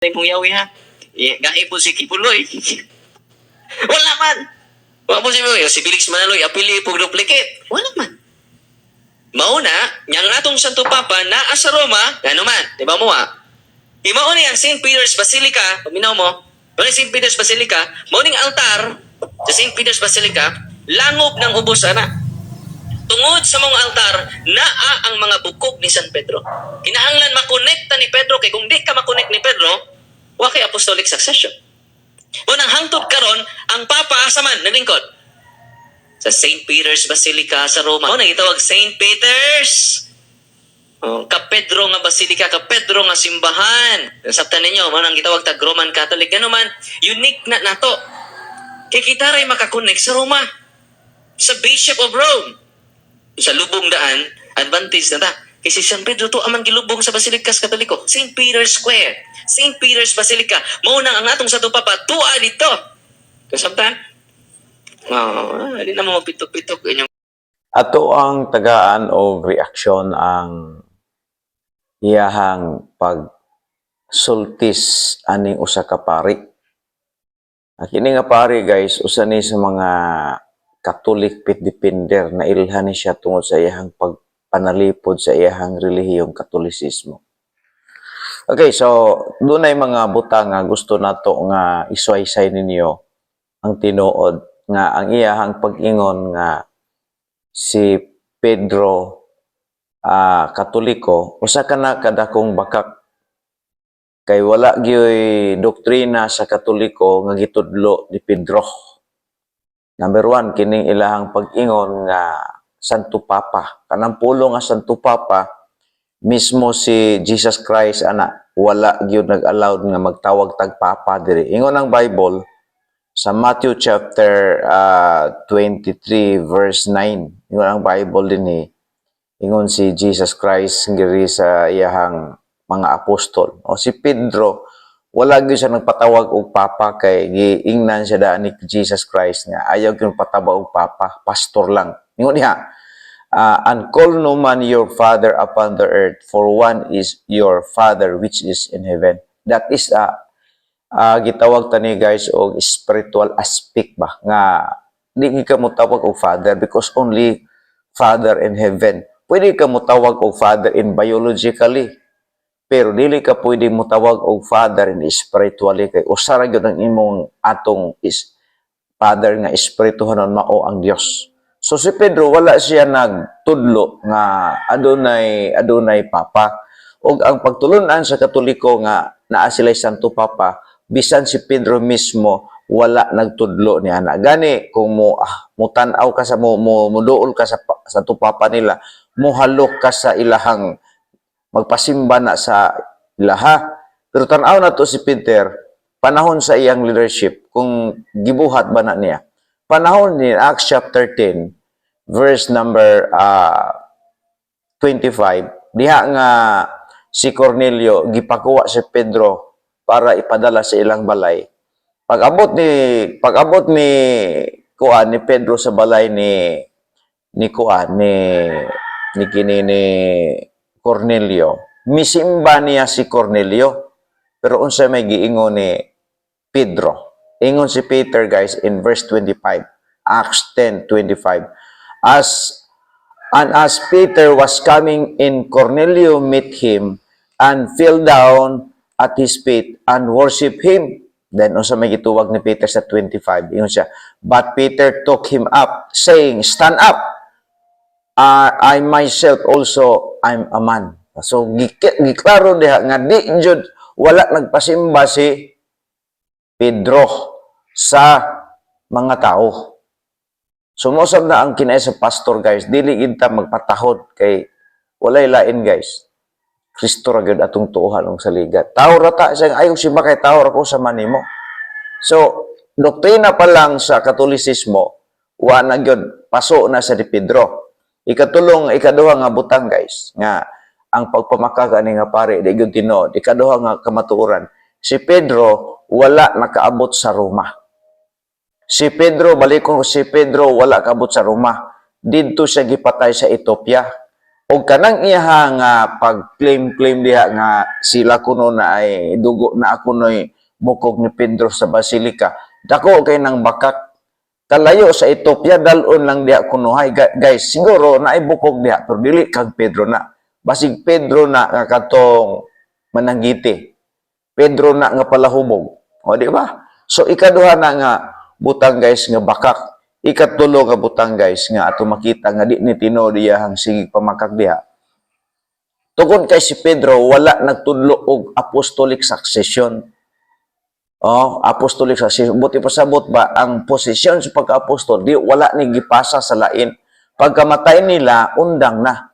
Pong yawi ha. Gai po si Kipuloy. Wala man. Wala po si Felix Manaloy, apili po duplicate. Wala man. Mauna, niyang atong Santo Papa naa sa Roma, ano man, di ba mo ha? Imao ni ang St. Peter's Basilica, paminaw mo, doon St. Peter's Basilica, mauning altar sa St. Peter's Basilica, langob ng ubos ana. Tungod sa mga altar, naa ang mga bukog ni San Pedro. Kinahanglan makonekta ni Pedro, kay kung di ka makonect ni Pedro, wa kay apostolic succession. Unang hangtod karon ang Papa asaman naglingkod sa St. Peter's Basilica sa Roma. Nagitawag St. Peter's. Ka-Pedro nga Basilica, ka-Pedro nga simbahan. Sabtan ninyo, nang gitawag tag Roman Catholic. Ano man, unique na nato. Kay kita rin makakonect sa Roma. Sa Bishop of Rome. Sa lubong daan, advantage na ta. Kasi San Pedro to amang gilubong sa Basilikas Katoliko. St. Peter's Square. St. Peter's Basilica. Maunang ang atong Santo Papa, tuwa dito. Kasabtan? Hindi na mo mapitok-pitok. Ato ang tagaan o reaksyon ang iyahang pagsultis aning usa ka pari. Kini nga pari guys, usa ni sa mga Catholic pit defender na ilhan ni siya tungod sa iyahang pagpanalipod sa iyahang relihiyong Katolisismo. Okay, so doon ay mga butang nga gusto nato nga isuwaysay ninyo ang tinuod nga ang iyahang pag-ingon nga si Pedro Katoliko usa ka na kadakong bakak kay wala gyoy doktrina sa Katoliko nga gitudlo ni Pedro. Number 1, kining ilahang pag-ingon nga Santo Papa. Kanang pulo nga Santo Papa mismo si Jesus Christ wala gyud nag-allowed nga magtawag tag Papa diri. Ingon ang Bible sa Matthew chapter 23 verse 9. Ingon ang Bible din ingon si Jesus Christ ngiri sa iyahang mga apostol. O si Pedro, wala gyud siya nagpatawag og Papa kay giingnan siya daan ni Jesus Christ nga ayaw gyud patawag og Papa, pastor lang. Ingon niya, and call no man your father upon the earth, for one is your Father which is in heaven. That is gitawag tani guys og spiritual aspect ba nga di ka mo tawag og father because only Father in heaven. Pwede ka mo tawag og father in biologically pero dili ka pwede mo tawag og father in spiritually kay usa ra gyud ang imong atong father nga espirituhanon mao ang Dios. So si Pedro wala siya nagtudlo nga adunay Papa ug ang pagtulunan sa Katoliko nga naa sila Santo Papa bisan si Pedro mismo wala nagtudlo ni ana. Gani kung tan-aw ka sa muduol ka sa Santo Papa nila, muhalok ka sa ilahang magpasimba na sa ilaha. Pero tan-aw na to si Peter panahon sa iyang leadership kung gibuhat ba na niya. Panahon ni Acts chapter 10 verse number 25 diha nga si Cornelio gipakuha si Pedro para ipadala sa ilang balay. Pag-abot ni Pedro sa balay ni Cornelio. Misimba niya si Cornelio. Pero unsa may giingon ni Pedro? Ingon si Peter guys in verse 25. Acts 10:25. As Peter was coming in, Cornelio met him and fell down at his feet and worship him. Then, unsa may gituwag ni Peter sa 25. Ingon siya, but Peter took him up, saying, stand up. I myself also, I'm a man. So, giklaro diha nga di jud wala nagpasimba si Pedro sa mga tao. Sumusab na ang kinay sa pastor guys, dili gid ta magpatahod kay walay lain guys. Kristo ra gyud atong tuohan og saligat. Tao ra ta siya ayaw simba kay tao ra ko sa manimo. So, doktrina pa lang sa Katolisismo, wa na gyud paso na sa di Pedro. Ikaduha nga butang guys, nga ang pagpamakag ani nga pare di gyud tinuod. Ikaduha nga kamatuoran. Si Pedro wala nakaabot sa Roma. Si Pedro wala kaabot sa Roma. Didto siya gipatay sa Ethiopia. O kanang iyaha nga pag-claim diha nga sila kuno na ay dugo na ako no'y bukog ni Pedro sa Basilica. Dako kay nang bakak kalayo sa Ethiopia dalon lang diha kunuhay. Guys, siguro na ay bukog diha pero dili kag Pedro na. Basig Pedro na nga katong mananggiti. Pedro na nga palahubog. O di ba? So ikaduha na nga butang guys nga bakak. Ikatulo nga butang guys nga ato makita nga di ni tinuod iyahang sigig pamakak diha. Tungod kay si Pedro wala nagtudlo og apostolic succession. Oh, apostolic succession. Buti pasabot ba ang posisyon sa pagka-apostol di wala ni gipasa sa lain. Pagkamatay nila undang na.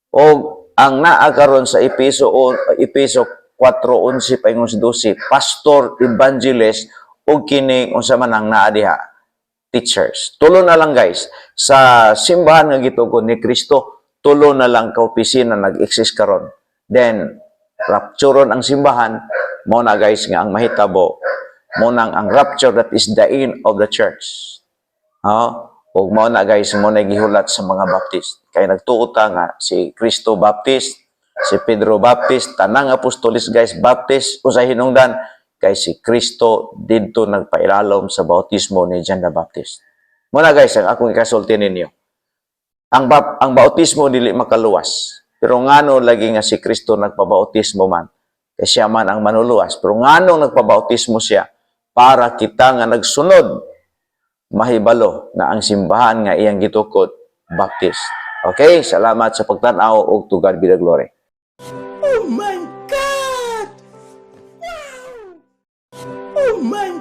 O ang naa karon sa Efeso 4:11 paingon 12, pastor, evangelist o kini unsa man ang naa diha, teachers. Tulo na lang guys. Sa simbahan nga gitugon ni Kristo, tulo na lang ka opisina nag-exist karon. Then rapturon ang simbahan, mo na guys nga ang mahitabo mo nang ang rapture, that is the end of the church. O mo na guys mo na gihulat sa mga Baptist. Kay nagtuota nga si Cristo Baptist, si Pedro Baptist, tanang apostolis guys Baptist usay hinungdan kay si Cristo didto nagpailalom sa bautismo ni John the Baptist. Mo na guys ang akong ikasulti ninyo. Ang bautismo dili makaluwas. Pero ngano lagi nga si Cristo nagpabautismo man, kay siya man ang manuluwas. Pero ngano nagpabautismo siya para kita nga nagsunod mahibalo na ang simbahan nga iyang gitukod Baptist. Okay, salamat sa pagtan-aw ug to God be the glory. Oh my God! Wow! Oh my